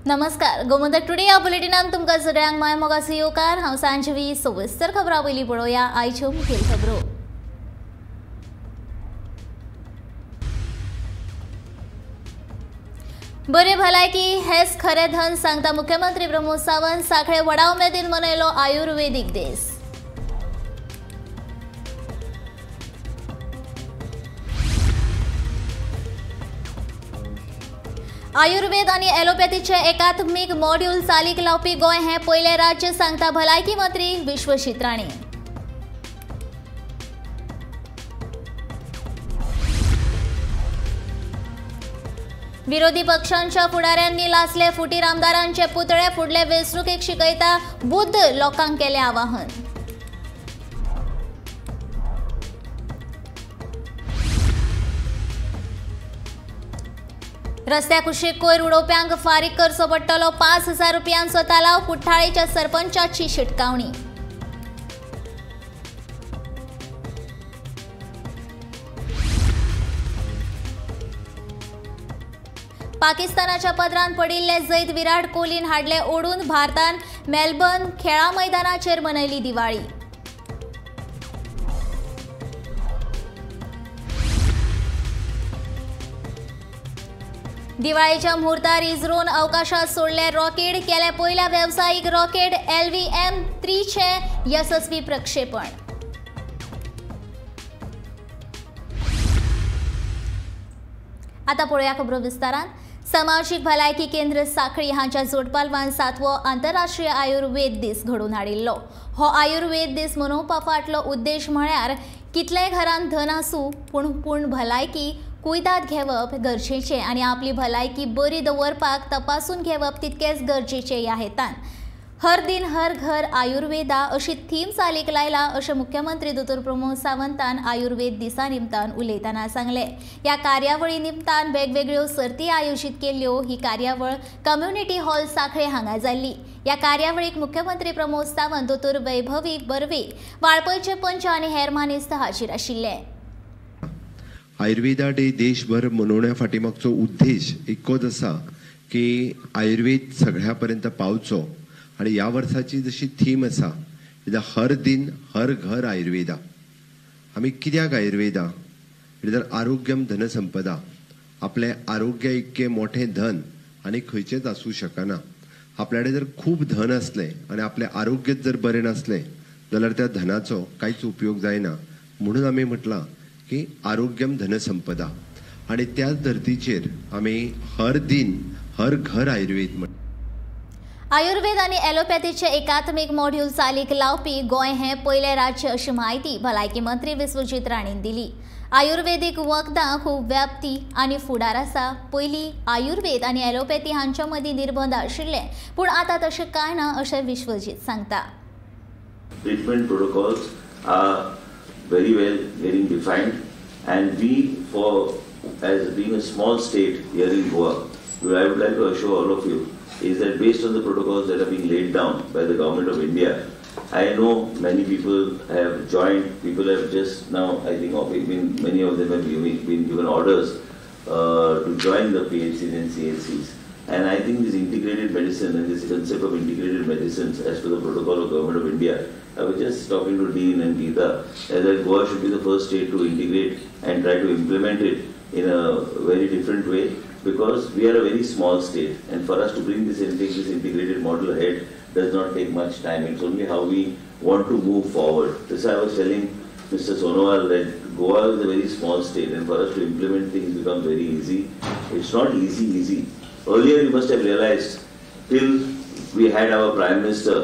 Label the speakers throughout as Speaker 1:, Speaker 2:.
Speaker 1: नमस्कार, गोमंतक टुडे या बुलेटिनान तुमका सगळ्यांक माय मोगासी येवकार। हांव सांजवी सविस्तर खबरां पयलीं पळोवया आयच्यो मुखेल खबरो। बरे भलायकी हेच खरे धन सांगता मुख्यमंत्री प्रमोद सावंत। सांखळे व्हडा उमेदीन मनयलो आयुर्वेदिक दीस। आयुर्वेद आणि ॲलोपॅथीचे एकात्मिक मॉड्यूल चालीक लावपी गोंय हे पयले राज्य सांगता भलायकी मंत्री विश्वजीत राणे। विरोधी पक्षांच्या फुडाऱ्यांनी लासले फुटीर आमदारांचे पुतळे फुडले वेंचणुकेक शिकयता बुद्ध लोकांक केले आवाहन। रस्त्या कुशीक कोयर उडोवप्यांक फारीक करचो पडटलो 5000 रुपयांचो तालाव। कुठ्ठाळेच्या सरपंचाची शिटकावणी। पाकिस्तानाच्या पदरान पडिल्ले जैत विराट कोहलीन हाडले ओडून। भारतान मेलबर्न खेळा मैदानाचेर मनयली दिवाळी। दिवाळीच्या मुहूर्तार इस्रोन अवकाशात सोडले रॉकेट। केले पयल्या व्यावसायिक रॉकेट LVM-3 चे यशस्वी प्रक्षेपण। आता पळोवया खबरो विस्तारान। सामाजिक भलायकी केंद्र सांखळी हांच्या जोडपालवान 7वो आंतरराष्ट्रीय आयुर्वेद दीस घडोवन हाडिल्लो। हो आयुर्वेद दीस मनोवपा फाटलो उद्देश म्हळ्यार कितलेय घरांत धन आसूं पूण भलायकी कुयदाद घेवप गरजेचें आनी आपली भलायकी बरी दवरपाक तपासून घेवप तितकेच गरजेचें ह्या हेतान हर दिन हर घर आयुर्वेदा अशी थीम चालीक लायला अशें मुख्यमंत्री दोतोर प्रमोद सावंतान आयुर्वेद दिसा निमतान उलयतना सांगले। ह्या कार्यावळी निमतान वेगवेगळ्यो सर्ती आयोजीत केल्ल्यो। ही कार्यावळ कम्युनिटी हॉल सांखळे हांगा जाल्ली। ह्या कार्यावळीक मुख्यमंत्री प्रमोद सावंत दोतोर वैभवी बर्वे वाळपयचे पंच आनी हेर मानेस्त हाजीर आशिल्ले।
Speaker 2: आयुर्वेदा डे देशभर मनोवण्या फाटीमागचो उद्देश एकूच आसा की आयुर्वेद सगळ्या पर्यंत पावचो आणि या वर्साची जशी थीम आसा हर दिन हर घर आयुर्वेदा। आमी कित्याक आयुर्वेदा तर आरोग्यम धनसंपदा। आपले आरोग्य इतके मोठे धन आणि खंयचेच आसूं शकना। आपल्याकडे जर खूप धन असले आणि आपले आरोग्य जर बरे नसले जाल्यार त्या धनाचो कांयच उपयोग जायना। म्हणून आमी म्हटलां की आरोग्यम धनसंपदा आणि त्याच धर्तीचेर आमी हर दिन हर घर आयुर्वेद
Speaker 1: आयुर्वेद आणि ॲलोपॅथीचे एकात्मिक मॉड्यूल चालीक लावपी गोंय हे पयले राज्य अशी माहिती भलायकी मंत्री विश्वजीत राणेन दिली। आयुर्वेदीक वखदां खूब व्याप्ती आणि फुडार आसा। पयलीं आयुर्वेद आणि ॲलोपॅथी हांच्या मदीं निर्बंध आशिल्ले पूण आतां तशें कांय ना अशें विश्वजीत सांगता।
Speaker 3: Treatment protocols are very well getting defined, and we, for as being a small state here in Goa, I would like to assure all of you is that based on the protocols that are being laid down by the government of India, I know many people have joined. People have just now, I think, many of them have been given orders to join the PHCs and CHCs. And I think this integrated medicine and this concept of integrated medicines as per the protocol of Government of India, I was just talking to Dean and Geeta that Goa should be the first state to integrate and try to implement it in a very different way, because we are a very small state, and for us to bring this integrated model ahead does not take much time. It's only how we want to move forward. This I was telling Mr. Sonowal that Goa is a very small state, and for us to implement things becomes very easy. It's not easy. Earlier you must have realized, till we had our Prime Minister,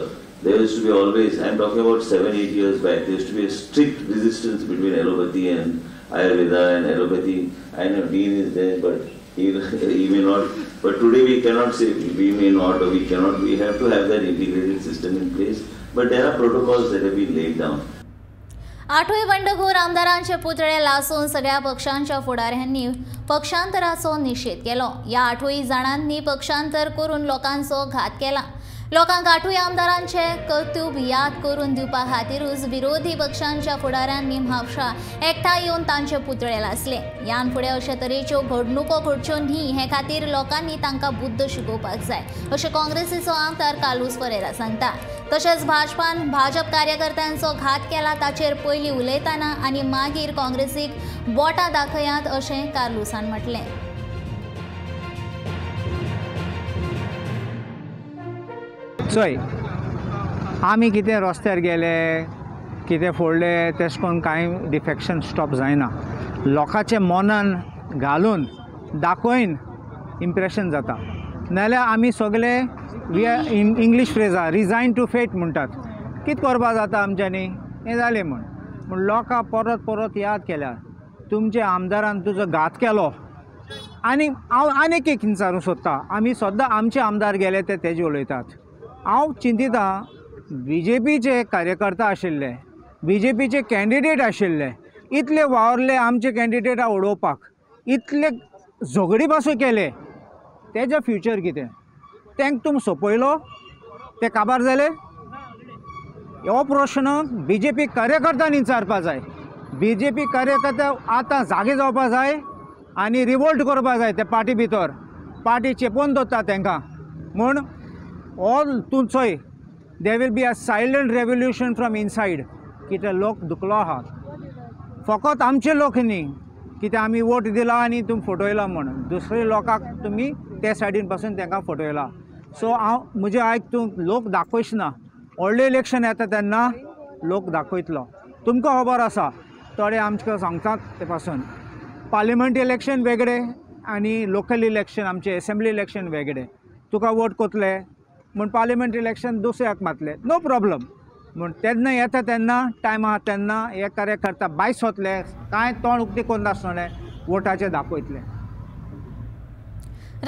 Speaker 3: there used to be always, I am talking about 7-8 years back, there used to be a strict resistance between allopathy and Ayurveda and allopathy. I know Dean is there, but he may not. But today we cannot say we may not or we cannot. We have to have that integrated system in place. But there are protocols that have been laid down.
Speaker 1: आठवे बंडखोर आमदारांचे पुतळे लासून सगळ्या पक्षांच्या फुडाऱ्यांनी पक्षांतराचो निषेध केलो। या 8 जाणांनी पक्षांतर करून लोकांचो घात केला। लोकांक आठूय आमदारांचे कर्तव्य याद करून दिवपा खातीरूच विरोधी पक्षांच्या फुडाऱ्यांनी म्हापशा एकठांय येवन तांचे पुतळे लासले. ह्यान फुडें अशे तरेच्यो घडणुको घडच्यो न्ही हे खातीर लोकांनी तांकां बुद्ध शिकोवपाक जाय अशें काँग्रेसीचो आमदार कालूस परेरा सांगता. तशेंच भाजपान भाजप कार्यकर्त्यांचो घात केला ताचेर पयलीं उलयतना आनी मागीर काँग्रेसीक बोटां दाखयात अशें कार्लुसान म्हटलें.
Speaker 4: चोय आमी कितें रस्त्यार गेले कितें फोडले तेश कोन्न कांय डिफेक्शन स्टॉप जायना. लोकांचे मनान घालून दाखोवन इम्प्रेशन जाता. नाल्यार आमी सगळे वी आर इंग्लीश फ्रेजा रिजायन टू फेट म्हणटात. कितें करपा जाता आमच्यांनी हें जालें म्हण लोकां परत परत याद केल्यार तुमच्या आमदारान तुजो घात केलो. आनी हांव आनीक एक विचारूंक सोदतां. आमी सद्दां आमचे आमदार गेले ते तेजे उलयतात. हांव चिंतितां BJPचे कार्यकर्ता आशिल्ले BJPचे कॅन्डिडेट आशिल्ले इतले वावरले आमचे कॅन्डिडेटा उडोवपाक इतले झगडी पासून केले तेजे फ्युचर कितें तेंक तुम सोपयलो ते काबार जाले. हो प्रश्न BJP कार्यकर्त्यांनी विचारपा जाय. BJP कार्यकर्ता आतां जागे जावपा जाय आनी रिवोल्ट करपा जाय. ते पार्टी भितर पार्टी चेपोवन दवरता तांकां म्हूण ऑल तूं चोय there will be a silent revolution from inside. कितें लोक दुखलो आहा फकत आमचे लोक न्ही कितें आमी वोट दिला आनी तुमी फटयला म्हण दुसरे लोकांक तुमी ते सायडीन पासून तांकां फटयला. सो हांव म्हजे आयक तूं लोक दाखयच ना. व्हडलें इलेक्शन येता तेन्ना लोक दाखयतलो. तुमकां खबर आसा थोडे आमकां सांगतात ते पासून पार्लिमेंट इलेक्शन वेगळें आनी लोकल इलेक्शन आमचे असेंब्ली इलेक्शन वेगळें. तुका वोट कोतले म्हण पार्लिमेंट इलेक्शन दुसऱ्याक मातले नो प्रॉब्लम म्हण तेन्ना येता तेन्ना टायम आहा तेन्ना हे कार्यकर्ता भायर सोतले कांय तोंड उक्ती कोन्न नासतलें वोटाचें दाखयतले.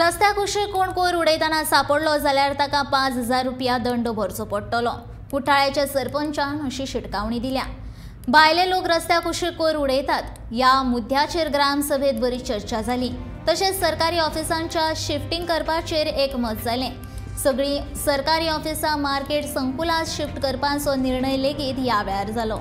Speaker 1: रस्त्याक कुशीक कोण कोयर उडयतना सापडलो जाल्यार ताका 5,000 रुपया दंड भरचो पडटलो. कुट्टाळ्याच्या सरपंचान अशी शिटकावणी दिल्या. भायले लोक रस्त्याक कुशीक कोयर उडयतात ह्या मुद्द्याचेर ग्रामसभेत बरी चर्चा जाली. तशेंच सरकारी ऑफिसांच्या शिफ्टिंग करपाचेर एकमत जालें. सगळीं सरकारी ऑफिसां मार्केट संकुलांत शिफ्ट करपाचो निर्णय लेगीत ह्या वेळार जालो.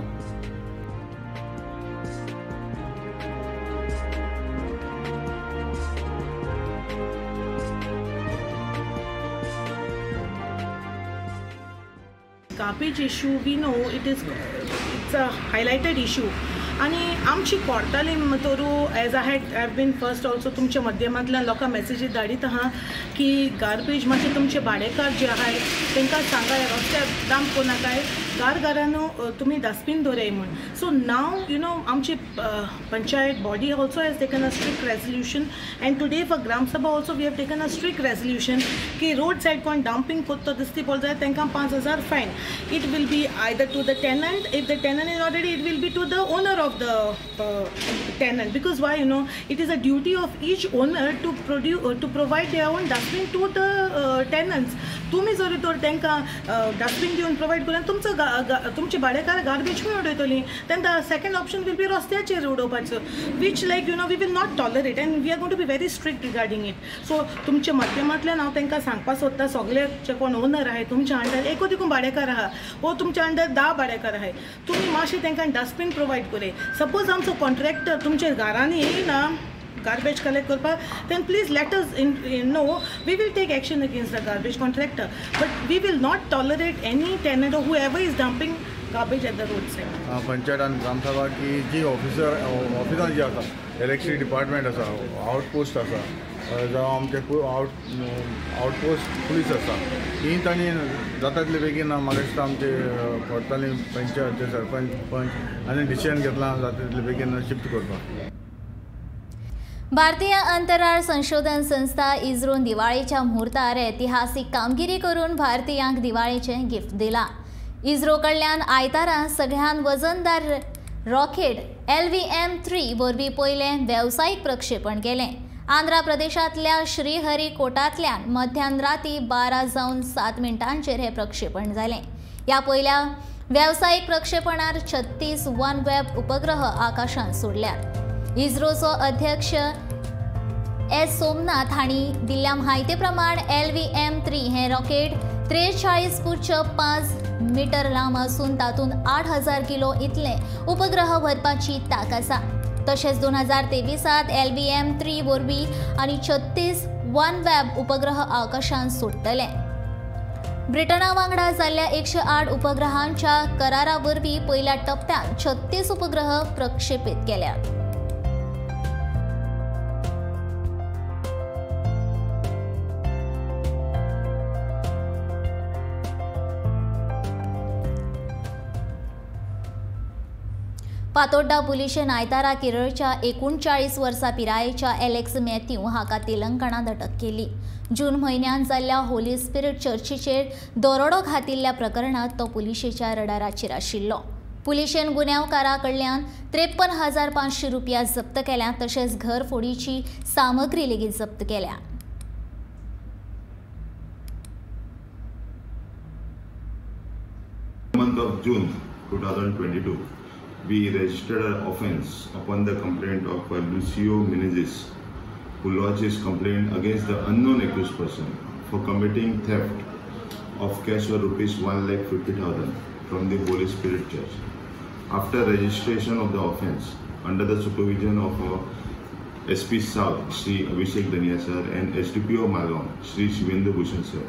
Speaker 5: Garbage issue, we know it's a highlighted issue. आणि आमची कोर्टाली तोरू as I have been first also तुमच्या माध्यमांतल्यान लोकां मेसेजीस धाडीत आहा की गार्बेज मातशे तुमचे भाडेकार जे आहाय तांकां सांगाय रस्त्यार डांप कोनाकाय घरान तुमी डस्टबीन दवराय म्हण. सो नाव यू नो आमची panchayat body also has taken a strict resolution and today for gram sabha also we have taken a strict resolution की रोड सायड कोण डंपिंग कोत्तो दिसती पडलो जाल्यार तांकां 5,000 fine. It will be either to the tenant if the tenant is already it will be to the owner of the tenant because why you know it is a duty of each owner to provide their own dustbin to the tenants. तुम्ही जरी तर तांकां dustbin दिवन provide केल्यार तुमचे भाडेकार garbage खंय उडयतलीं तेन्ना second option will be रस्त्याचेर उडोवपाचो which like you know we will not tolerate and we are going to be very strict regarding it. So तुमच्या माध्यमांतल्यान हांव तांकां सांगपाक सोदता सगळे जे कोण ओनर आहाय तुमच्या अंडर एकूच देखून भाडेकार आहा वो तुमच्या अंडर 10 भाडेकार आहाय तुमी मातशें तांकां डस्टबीन प्रोवायड करे. सपोज आमचो कॉन्ट्रॅक्टर तुमच्या घरांनी येयना garbage collect korpa then please let us know. We will take action against the garbage contractor but we will not tolerate any tenant or whoever is dumping garbage at the roadside.
Speaker 6: Panchayat आणि ग्रामसभा की जी ऑफिसां जी आसा electricity department आसा outpost आसा जावं आमचे outpost police आसा ही तांणी जाता तितले बेगीन म्हाका दिसता आमचे कोर्टाली पंचायत सरपंच आनी डिसिजन घेतलां जाता तितले बेगीन शिफ्ट करपाक.
Speaker 1: भारतीय अंतराळ संशोधन संस्था इस्रोन दिवाळीच्या मुहूर्तार ऐतिहासिक कामगिरी करून भारतीयांक दिवाळीचें गिफ्ट दिला. इस्रो कडल्यान आयतारा सगळ्यान वजनदार रॉकेट LVM-3 वरवीं पयलें वेवसायीक प्रक्षेपण केलें. आंध्र प्रदेशांतल्या श्रीहरिकोटांतल्यान मध्यान राती 12:07 हे प्रक्षेपण जालें. ह्या पयल्या वेवसायीक प्रक्षेपणात 36 OneWeb उपग्रह आकाशांत सोडल्यात. इस्रोचो अध्यक्ष S. सोमनाथ हांणी दिल्ल्या म्हायती प्रमाण LVM-3 हें रॉकेट 43 फूट 5 मीटर लांब असून तातूंत 8000 किलो इतले उपग्रह व्हरपाची तांक आसा. तशेंच 2023 LVM-3 वरवीं आनी 36 OneWeb उपग्रह आकाशांत सोडटले. ब्रिटना वांगडा जाल्ल्या 108 उपग्रहांच्या करारा वरवीं पयल्या टप्प्यात 36 उपग्रह प्रक्षेपीत केल्यात. फातोड्डा पुलिशेन आयतारा केरळच्या 39 वर्सां पिरायेच्या एलेक्स मॅथ्यू हाका तेलंगणात अटक केली. जून म्हयन्यांत जाल्ल्या होली स्पिरिट चर्चीचेर दरोडो घातिल्ल्या प्रकरणात तो पुलिशेच्या रडाराचेर आशिल्लो. पुलिशेन गुन्यांवकारा कडल्यान 53,500 रुपया जप्त केल्या. तशेंच घरफोडीची सामग्री लेगीत जप्त केल्या.
Speaker 7: month of June 2022, we registered an offence upon the complaint of Lucio Menezes, who lodged his complaint against the unknown accused person for committing theft of cash or rupees 1,50,000 from the Holy Spirit Church. After registration of the offence, under the supervision of SP South, Sri Abhishek Dania sir, and SDPO Malgaon, Sri Shivendra Bhushan sir,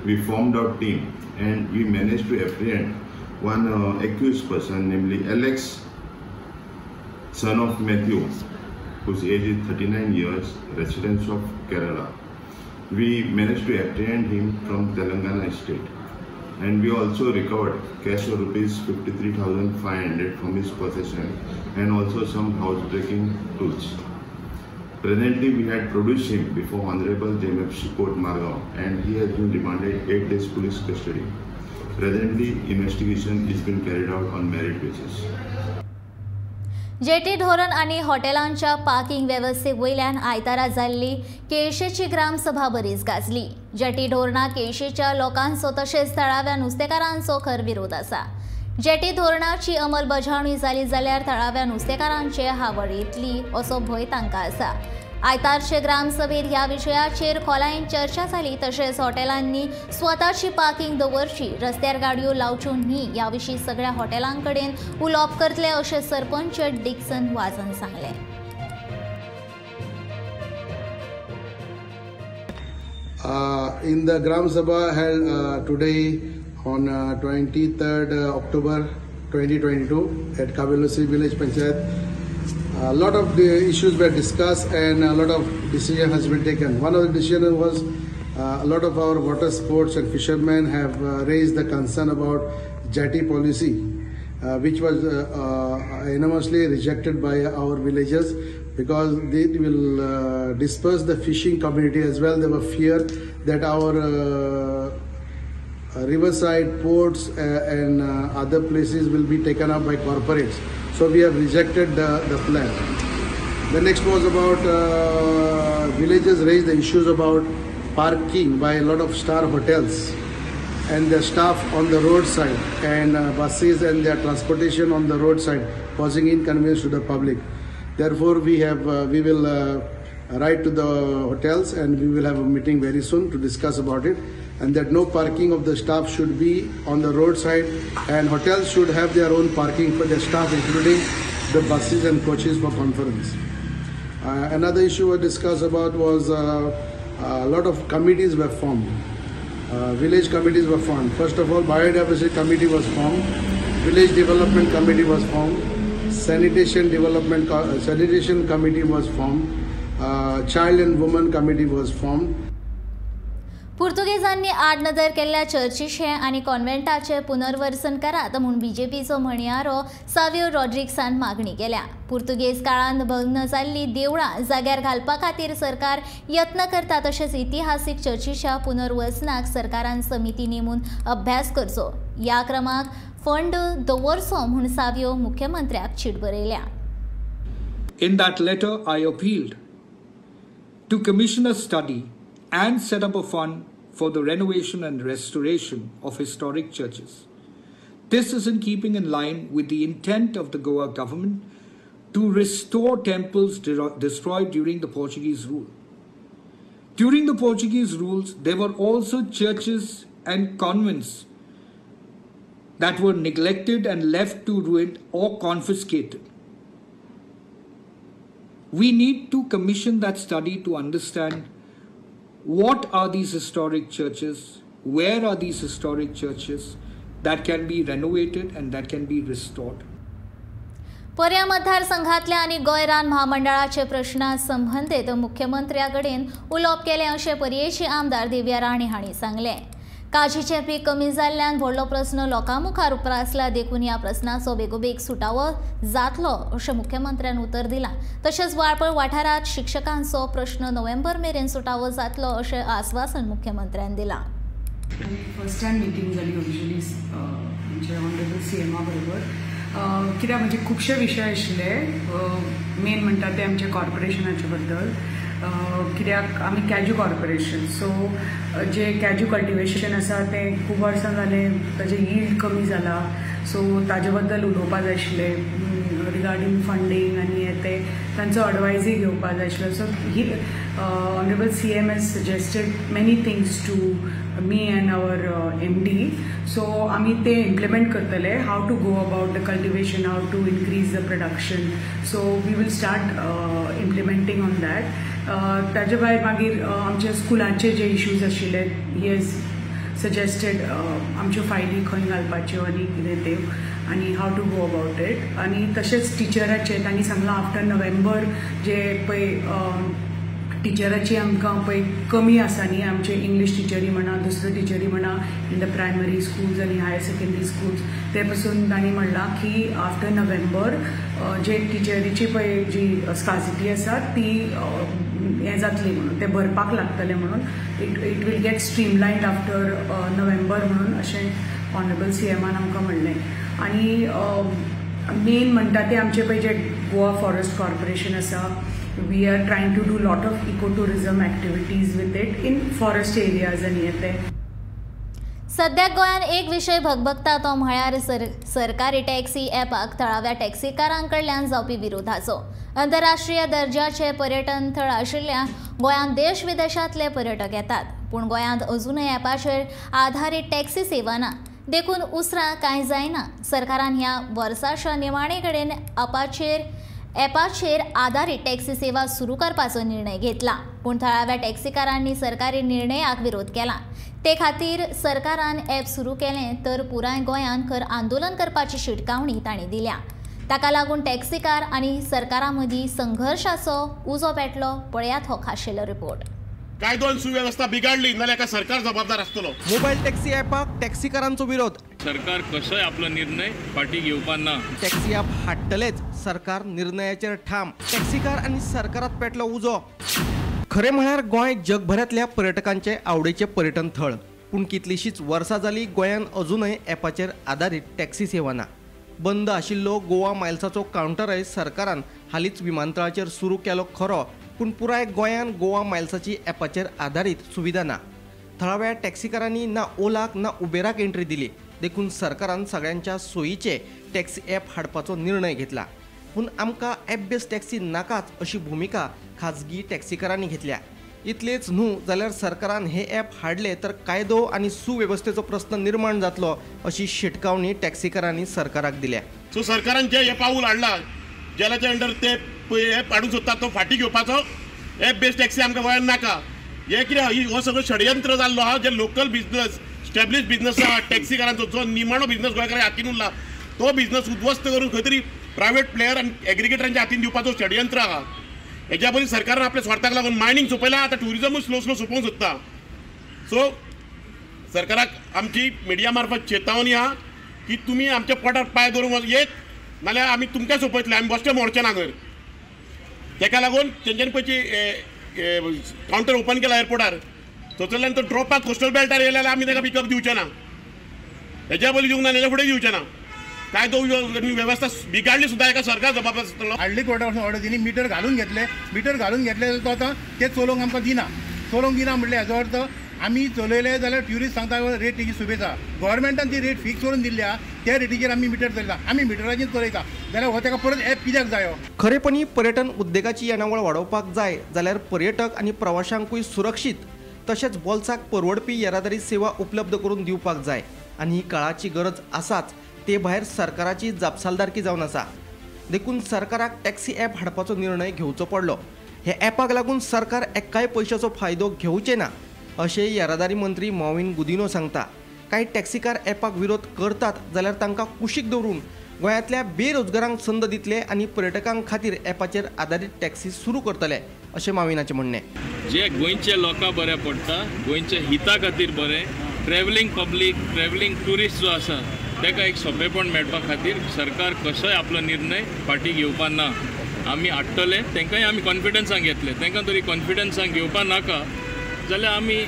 Speaker 7: we formed our team and we managed to apprehend one accused person, namely Alex, son of Matthew, whose age is 39 years, resident of Kerala. We managed to apprehend him from Telangana state, and we also recovered cash of rupees 53,500 from his possession and also some housebreaking tools. Presently, we had produced him before Honorable JMFC Court Margao, and he has been remanded 8 days police custody. Presently, investigation is being carried out on merit basis.
Speaker 1: Jetty धोरण आणि हॉटेलांच्या parking वेवस्थेवयल्यान आयतारा जाल्ली केळशेची ग्रामसभा बरीच गाजली. Jetty धोरणाक केळशेच्या लोकांचो तशेंच थळाव्या नुस्तेकारांचो खर विरोध आसा. जेटी धोरणाची अंमलबजावणी जाली जाल्यार थळाव्या नुस्तेकारांचे हावळ येतली असो भंय तांकां आसा. आयतारचे ग्रामसभेत ह्या विशयाचेर खोलायेन चर्चा जाली. तशेंच हॉटेलांनी स्वताची पार्किंग दवरची, रस्त्यार गाडयो लावच्यो न्ही ह्या विशीं सगळ्या हॉटेलांकडेन उलोवप करतले अशें सरपंच डिक्सन वाजन सांगले.
Speaker 8: In the Gram Sabha held today on 23rd October 2022 at Kabilosri Village Panchayat, a lot of the issues were discussed and a lot of decision has been taken. One of the decisions was a lot of our water sports and fishermen have raised the concern about jetty policy, which was unanimously rejected by our villagers because they will disperse the fishing community as well. There were fear that our riverside ports and other places will be taken up by corporates. So we have rejected the plan. The next was about villagers raised the issues about parking by a lot of star hotels and their staff on the roadside and buses and their transportation on the roadside, causing inconvenience to the public. Therefore, we will write to the hotels and we will have a meeting very soon to discuss about it, and that no parking of the staff should be on the roadside and hotels should have their own parking for their staff, including the buses and coaches for conference. Another issue we discussed about was a lot of committees were formed. Village committees were formed. First of all, biodiversity committee was formed, village development committee was formed, sanitation committee was formed, child and women committee was formed.
Speaker 1: पुर्तुगेजांनी आडनदर केल्ल्या चर्चीचे आणि कॉन्व्हेंटाचे पुनर्वसन करात म्हणून बीजेपीचो म्हणयारो सावियो रॉड्रिग्सान मागणी केल्या. Portuguese काळांत भग्न जाल्ली देवळां जाग्यार घालपा खातीर सरकार यत्न करता. तशेंच इतिहासीक चर्चीच्या पुनर्वसनाक सरकारान समिती नेमून अभ्यास करचो. ह्या क्रमाक फंड दवरचो म्हूण सावियो मुख्यमंत्र्याक चीट बरयल्या.
Speaker 9: In that letter, I appealed to commission a study and set up a fund for the renovation and restoration of historic churches. This is in keeping in line with the intent of the Goa government to restore temples destroyed during the Portuguese rule. During the Portuguese rules, there were also churches and convents that were neglected and left to ruin or confiscated. We need to commission that study to understand what are these historic churches, where are these historic churches that can be renovated and that can be restored.
Speaker 1: पर्या मतदारसंघातल्या आणि गोय रान महामंडळाचे प्रश्ना संबंधित मुख्यमंत्र्याकडेन उलोवप केले अशें पर्येचे आमदार दिव्या राणे हांणी सांगलें. काजीचें पीक कमी जाल्ल्यान व्हडलो प्रस्न लोकां मुखार उप्रासला देखून ह्या प्रस्नाचो बेगोबेग सुटावो जातलो अशें मुख्यमंत्र्यान उतर दिलां. तशेंच वाळपय वाठारांत शिक्षकांचो प्रश्न नोव्हेंबर मेरेन सुटावो जातलो अशें आश्वासन मुख्यमंत्र्यान दिलां.
Speaker 10: फर्स्ट टायम मिटींग जाली ऑफिशियली आमच्या ऑनरेबल सीएमा बरोबर कित्याक म्हणजे खुबशे विशय आशिल्ले. मेन म्हणटा ते आमच्या कॉर्पोरेशनाचे बद्दल कित्याक आमी कॅज्यू कॉर्पोरेशन सो जे कॅज्यू कल्टिवेशन आसा ते खूब वर्सां जाले ताजे यील्ड कमी जाला सो ताजे बद्दल उलोवपा जाय आशिल्लें रिगार्डींग फंडींग आनी हे ते तांचो एडवायजय घेवपा जाय आशिल्लो. So the honourable CM has suggested many things to me and our MD. So आमी ते इम्प्लिमेंट करतले how to go about the cultivation, how to increase the production. So we will start implementing on that. ताजे भायर मागीर आमच्या स्कुलांचे जे issues आशिल्ले he has suggested आमच्यो फायली खंय घालपाच्यो आनी कितें ते आनी हाव टू गो अबाउट इट. आनी तशेंच टिचराचे तांणी सांगलां आफ्टर नोव्हेंबर जे पळय टिचराची आमकां पळय कमी आसा न्ही आमचे इंग्लीश टिचरी म्हणा दुसऱ्यो टिचरी म्हणा इन द प्रायमरी स्कूल्स आनी हायर सेकंडरी स्कूल्स ते पासून तांणी म्हणलां की आफ्टर नोव्हेंबर जे टिचरीची पळय जी स्कासिटी आसा ती हें जातली म्हणून ते भरपाक लागतले म्हणून it will get streamlined after November म्हणून अशें ऑनरेबल सीएमान आमकां म्हणलें. आनी मेन म्हणटा ते आमचे पळय जे गोवा फॉरेस्ट कॉर्पोरेशन आसा we are trying to do lot of ecotourism activities with it in forest areas and येते.
Speaker 1: सध्या गोंयान एक विशय भगभगता तो म्हळ्यार सरकारी टॅक्सी ॲपाक थळाव्या टॅक्सीकारांकडल्यान जावपी विरोधाचो. आंतरराष्ट्रीय दर्जाचे पर्यटन थळ आशिल्ल्या गोंयान देश विदेशांतले पर्यटक येतात पूण गोंयांत अजूनय ॲपाचेर आधारीत टॅक्सी सेवा ना. देखून उसरां कांय जायना. सरकारान ह्या वर्साच्या निमाणे कडेन ॲपाचेर आधारीत टॅक्सी सेवा सुरू करपाचो निर्णय घेतला पूण थळाव्या टॅक्सीकारांनी सरकारी निर्णयाक विरोध केला. ते खातीर सरकारान ॲप सुरू केलें तर पुराय गोंयान खर आंदोलन करपाची शिटकावणी तांणी दिल्या. ताका लागून टॅक्सीकार आनी सरकारा मदीं संघर्शाचो उजो पेटलो. पळयात हो खाशेलो रिपोर्ट.
Speaker 11: कायदो आनी सुवेवस्था बिगाडली नाल्यार एका सरकार जबाबदार आसतलो.
Speaker 12: मोबाईल टॅक्सी ॲपाक टॅक्सीकारांचो विरोध.
Speaker 13: सरकार कसोय आपलो निर्णय फाटी घेवपा ना.
Speaker 12: टॅक्सी ॲप हाडटलेच सरकार निर्णयाचेर ठाम. टॅक्सीकार आनी सरकारात पेटलो उजो. खरें म्हळ्यार गोंय जगभरांतल्या पर्यटकांचे आवडीचे पर्यटन थळ पूण कितलीशीच वर्सां जालीं गोंयान अजूनय ॲपाचेर आधारीत टॅक्सी सेवा ना. बंद आशिल्लो गोवा मायल्साचो कावंटरय सरकारान हालींच विमानतळाचेर सुरू केलो खरो पूण पुराय गोंयान गोवा मायल्साची ॲपाचेर आधारीत सुविधा ना. थळाव्या टॅक्सीकारांनी ना ओलाक ना उबेराक एंट्री दिली. देखून सरकारान सगळ्यांच्या सोयीचे टॅक्सी ॲप हाडपाचो निर्णय घेतला पूण आमकां ॲप बेस्ड टॅक्सी नाकाच अशी भुमिका खाजगी टॅक्सीकारांनी घेतल्या. इतलेच न्हू जाल्यार सरकारान हे ॲप हाडले तर कायदो आनी सुवेवस्थेचो प्रस्न निर्माण जातलो अशी शिटकावणी टॅक्सीकारांनी सरकाराक दिल्या.
Speaker 11: सो सरकारान जे हे पाऊल हाडला ज्याच्या अंडर ते ॲप हाडूंक सोदता तो फाटी घेवपाचो. ॲप बेस्ड टॅक्सी आमकां गोंयान नाका. हे कितें हो सगळो षडयंत्र जाल्लो आहा. जे लोकल बिजनस स्टॅब्लिश बिजनस आहा टॅक्सीकारांचो जो निमाणो बिजनस गोंयकारांच्या हातीन उरला तो बिजनस उद्ध्वस्त करून खंय तरी प्रायवेट प्लेयर आनी एग्रिगेटरांच्या हातीन दिवपाचो षडयंत्र आहा. हेच्या पयलीं सरकारान आपल्या स्वार्थाक लागून मायनींग सोंपयला आतां टुरिजमूय स्लो स्लो सोंपोवंक सोदता. सो सरकाराक आमची मिडिया मार्फत चेतावणी आहा की तुमी आमच्या पोटार पांय दवरूंक येत नाल्यार आमी तुमकां सोंपयतले. आमी बसचे मोर्चे ना घर. तेका लागून तेंच्यांनी पयलीं कावंटर ओपन केला एअरपोर्टार थंयसरल्यान तो ड्रॉपाक कोस्टल बेल्टार येयले जाल्यार आमी ताका पिकअप दिवचे ना. हेच्या पयलीं दिवंक ना हेच्या फुडें दिवचे ना. कायदो वेवस्था बिगाडली सुद्दां एका सरकार जबाबदार आसतलो.
Speaker 6: हाडली कोर्टान ऑर्डर दिली. मीटर घालून घेतले तो आतां ते चलोवंक आमकां दिना. चलोवंक दिना म्हणल्यार हेजो अर्थ आमी चलयले जाल्यार ट्युरिस्ट सांगता रेट तेजी सुबेजा. गव्हर्मेंटान ती रेट फिक्स करून दिल्या त्या रेटीचेर आमी मिटर चलयता. आमी मिटराचेर चलयता जाल्यार हो ताका परत ॲप कित्याक जायो.
Speaker 12: खरेपणी पर्यटन उद्देगाची येणावळ वाडोवपाक जाय जाल्यार पर्यटक आनी प्रवाशांकूय सुरक्षीत तशेंच बोल्साक परवडपी येरादारी सेवा उपलब्ध करून दिवपाक जाय आनी ही काळाची गरज आसाच ते भायर सरकाराची जापसालदारकी जावन आसा. देखून सरकाराक टॅक्सी ॲप हाडपाचो निर्णय घेवचो पडलो. हे ॲपाक लागून सरकार एक्काय पयशाचो फायदो घेवचे ना अशें येरादारी मंत्री मॉविन गुदिनो सांगता. कांय टॅक्सीकार ॲपाक विरोध करतात जाल्यार तांकां कुशीक दवरून गोंयांतल्या बेरोजगारांक संद दितले आनी पर्यटकां खातीर ॲपाचेर आदारीत टॅक्सी सुरू करतले अशें माविनाचें म्हणणें.
Speaker 13: जे गोंयचे लोकां बरें पडटा, गोंयच्या हिता खातीर बरें, ट्रॅव्हलिंग पब्लीक, ट्रॅव्हलिंग ट्युरिस्ट जो आसा ताका एक सोंपेपण मेळपा खातीर सरकार कसोय आपलो निर्णय फाटीं घेवपा ना. आमी हाडटले, तांकांय आमी कॉन्फिडन्सान घेतले. तांकां तरी कॉन्फिडन्सान घेवपा नाका जाल्यार आमी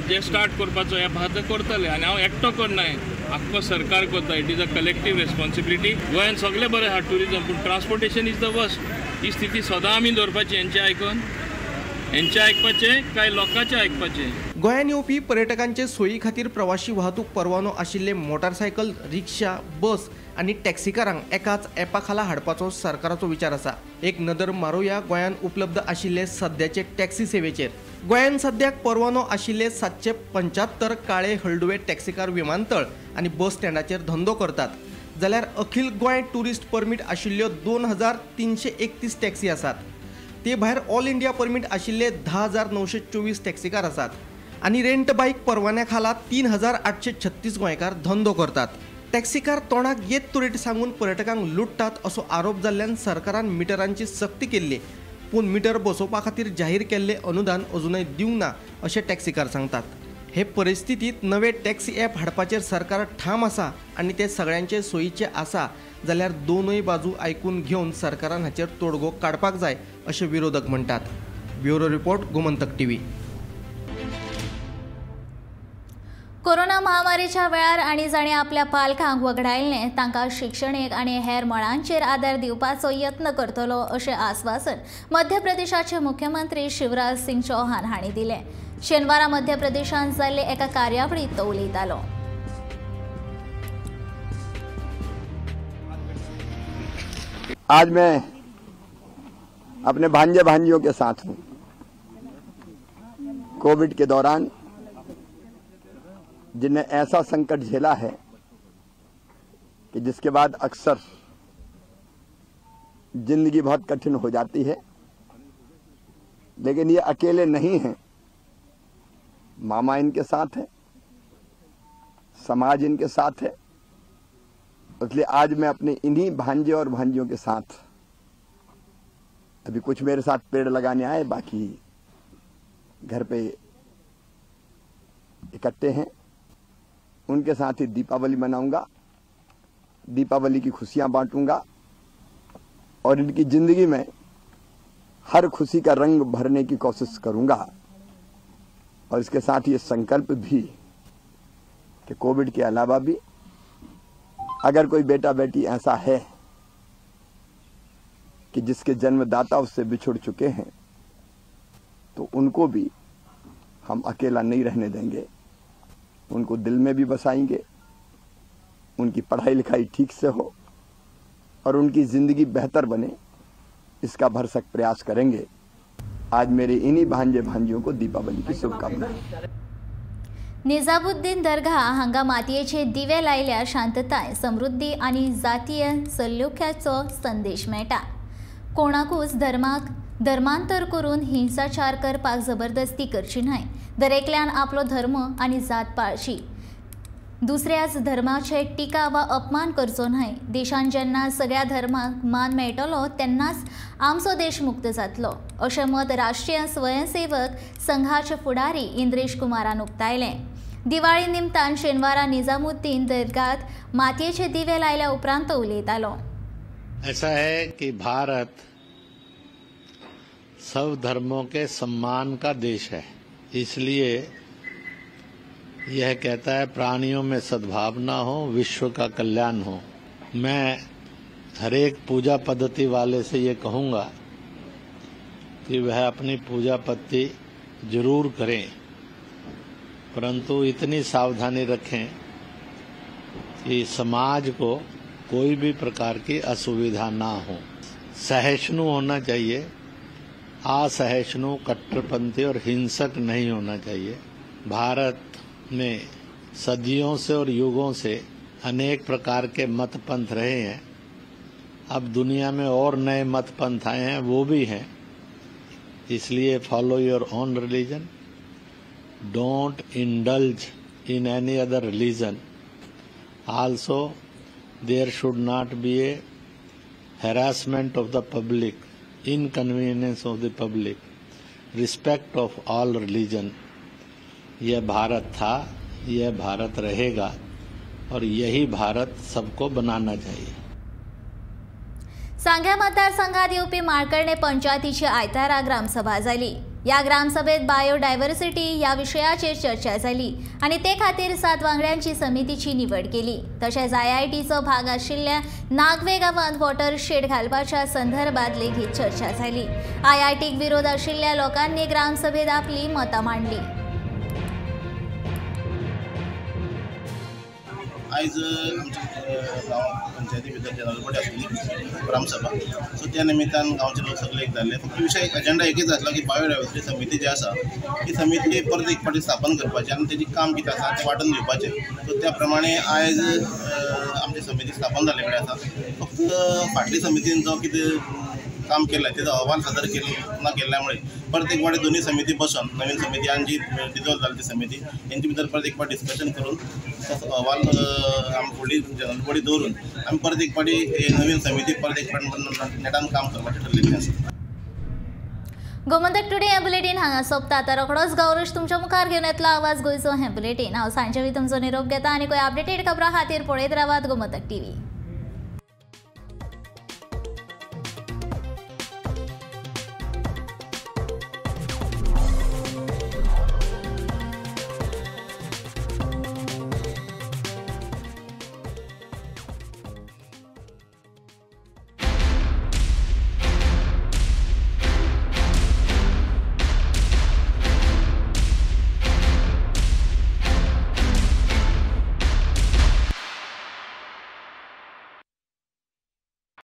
Speaker 13: जे स्टार्ट करपाचो ॲप आहा तो करतले. आनी हांव एकटो करनाय, आख्खो सरकार करता. It is a collective responsibility. गोंयांत सगळे बरें आहा ट्युरिजम, पूण ट्रान्सपोर्टेशन इज द वर्स्ट. ही स्थिती सदां आमी दवरपाची. हेंचें आयकून हेंचें आयकपाचें काय लोकांचें आयकपाचें.
Speaker 12: गोंयांत येवपी पर्यटकांचे सोयी खातीर प्रवाशी वाहतूक परवानो आशिल्ले मोटारसायकल, रिक्षा, बस आनी टॅक्सीकारांक एकाच ॲपा खाला हाडपाचो सरकाराचो विचार आसा. एक नदर मारूया गोंयांत उपलब्ध आशिल्ले सद्याचे टॅक्सी सेवेचेर. गोंयांत सद्याक परवानो आशिल्ले 775 काळे हळडुवे टॅक्सीकार विमानतळ आनी बस स्टँडाचेर धंदो करतात. जाल्यार अखील गोंय टुरिस्ट परमीट आशिल्ल्यो 2331 टॅक्सी आसात. ते भायर ऑल इंडिया परमीट आशिल्ले 10,924 टॅक्सीकार आसात आनी रेंट बाईक परवान्या खाला 3,836 गोंयकार धंदो करतात. टॅक्सीकार तोंडाक येत तुरेट सांगून पर्यटकांक लुटतात असो आरोप जाल्ल्यान सरकारान मिटरांची सक्ती केल्ली. पूण मिटर बसोवपा खातीर जाहीर केल्ले अनुदान अजूनय दिवंक ना अशें टॅक्सीकार सांगतात. हे परिस्थितीत नवे टॅक्सी ॲप हाडपाचेर सरकार ठाम आसा आनी ते सगळ्यांचे सोयीचे आसा जाल्यार दोनूय बाजू आयकून घेवन सरकारान हाचेर तोडगो काडपाक जाय अशें विरोधक म्हणटात. Bureau report, Gomantak TV.
Speaker 1: Corona महामारीच्या वेळार आनी जाणें आपल्या पालकांक वगडायल्लें तांकां शिक्षणीक आनी हेर मळांचेर आदार दिवपाचो यत्न करतलो अशें आस्वासन मध्य प्रदेशाचे मुख्यमंत्री शिवराज सिंग चौहान हांणी दिलें. शेनवारा मध्य प्रदेशांत जाल्ले एका कार्यावळींत तो उलयतालो.
Speaker 14: आज मैं अपने भांजे भांजियों के साथ हूं. कोविड के दौरान जिन्हें ऐसा संकट झेला है कि जिसके बाद अक्सर जिंदगी बहुत कठिन हो जाती है, लेकिन ये अकेले नहीं हैं. मामा इनके साथ है, समाज इनके साथ है. इसलिए आज मैं अपने इन्हीं भांजे और भांजियों के साथ, अभी कुछ मेरे साथ पेड़ लगाने आए, बाकी घर पे इकट्ठे हैं, उनके साथ ही दीपावली मनाऊंगा, दीपावली की खुशियां बांटूंगा और इनकी जिंदगी में हर खुशी का रंग भरने की कोशिश करूंगा. और इसके साथ ये संकल्प भी कि कोविड के अलावा भी अगर कोई बेटा बेटी ऐसा है कि जिसके जन्मदाता उससे बिछुड़ चुके हैं, तो उनको भी हम अकेला नहीं रहने देंगे. उनको दिल में भी बसाएंगे, उनकी पढ़ाई लिखाई ठीक से हो और उनकी जिंदगी बेहतर बने, इसका भरसक प्रयास करेंगे. आज मेरे इन्हीं भांजे भांजियों को दीपावली की शुभकामनाएं.
Speaker 1: निजामुद्दीन दर्गा हांगा मातयेचे दिवे लायल्यार शांतताय, समृद्धी आनी जातीय सल्लोख्याचो संदेश मेळटा. कोणाकूच धर्मांतर करून हिंसाचार करपाक जबरदस्ती करची न्हय. दरेकल्यान आपलो धर्म आनी जात पाळची. दुसऱ्याच धर्माचे टिका वा अपमान करचो न्हय. देशान जेन्ना सगळ्या धर्मांक मान मेळटलो तेन्नाच आमचो देश मुक्त जातलो अशें मत राष्ट्रीय स्वयंसेवक संघाचे फुडारी इंद्रेश कुमारान उक्तायलें. दिवाळी निमतान शेनवारा निजामुद्दीन दर्गात मातयेचे दिवे लायल्या उपरांत तो उलयतालो.
Speaker 15: ऐसा है कि भारत सब धर्मों के सम्मान का देश है, इसलिए यह कहता है प्राणियों में सद्भावना हो, विश्व का कल्याण हो. मैं हर एक पूजा पद्धति वाले से ये कहूँगा कि वह अपनी पूजा पद्धति जरूर करें, परंतु इतनी सावधानी रखें कि समाज को कोई भी प्रकार की असुविधा ना हो. सहिष्णु होना चाहिए, असहिष्णु, कट्टरपंथी और हिंसक नहीं होना चाहिए। भारत में सदियों से और युगों से अनेक प्रकार के मत पंथ रहे हैं। अब दुनिया में और नए मत पंथ आए हैं, वो भी हैं। इसलिए follow your on religion, don't indulge in any other religion. Also, there should not be a harassment of the public, inconvenience of the public, respect of all religion. यह भारत था, यह भारत रहेगा और यही भारत सबको बनाना चाहिए।
Speaker 1: सांगें मतदारसंघात येवपी माळकर्णे पंचायतीची आयतारा ग्रामसभा जाली। या ग्रामसभेत बायोडायव्हर्सिटी या विशयाचेर चर्चा जाली आणि ते खातीर 7 वांगड्यांची समितीची निवड केली। तशेंच IITचो भाग आशिल्ल्या नागवे गांवांत वॉटर शेड घालपाच्या संदर्भात लेगीत चर्चा जाली। IITक विरोध आशिल्ल्या लोकांनी ग्रामसभेत आपली मतां मांडली।
Speaker 16: आयज गांव पंचायती भितर जनरल बॉडी आसली ग्रामसभा, सो त्या निमित्तान गांवचे लोक सगळे एक जाल्ले। फक्त विशय एजेंडा एकच आसलो की बायोडायव्हर्सिटी समिती जी आसा ही समिती परत एक फावटी स्थापन करपाची आनी तेजी काम कितें आसा तें वांटून घेवपाचें। सो त्या प्रमाणे आयज आमची समिती स्थापन जाल्ले कडेन आसा। फक्त फाटली समितीन जो कितें काम केलें तेजो अहवाल सादर ना केल्ल्यामुळे परत एक फावटी दोन्ही समिती बसून नवीन समिती आनी जी डिजॉल्व जाल्ली समिती हेंचे भितर परत एक फावटी डिस्कशन करून तसो अहवाल आमी फुडली जनरल बॉडी दवरून आमी परत एक फावटी नवीन समिती परत एक फावटी नेटान काम करपाचें ठरलेलें आसा।
Speaker 1: गोमंतक टुडे हें बुलेटीन हांगा सोंपता। तर रोखडोच गौरश तुमच्या मुखार घेवन येतलो आवाज गोंयचो हें बुलेटीन। हांव सांजवेळी तुमचो निरोप घेता आनी खंय अपडेटेड खबरां खातीर पळयत रावात गोमंतक TV।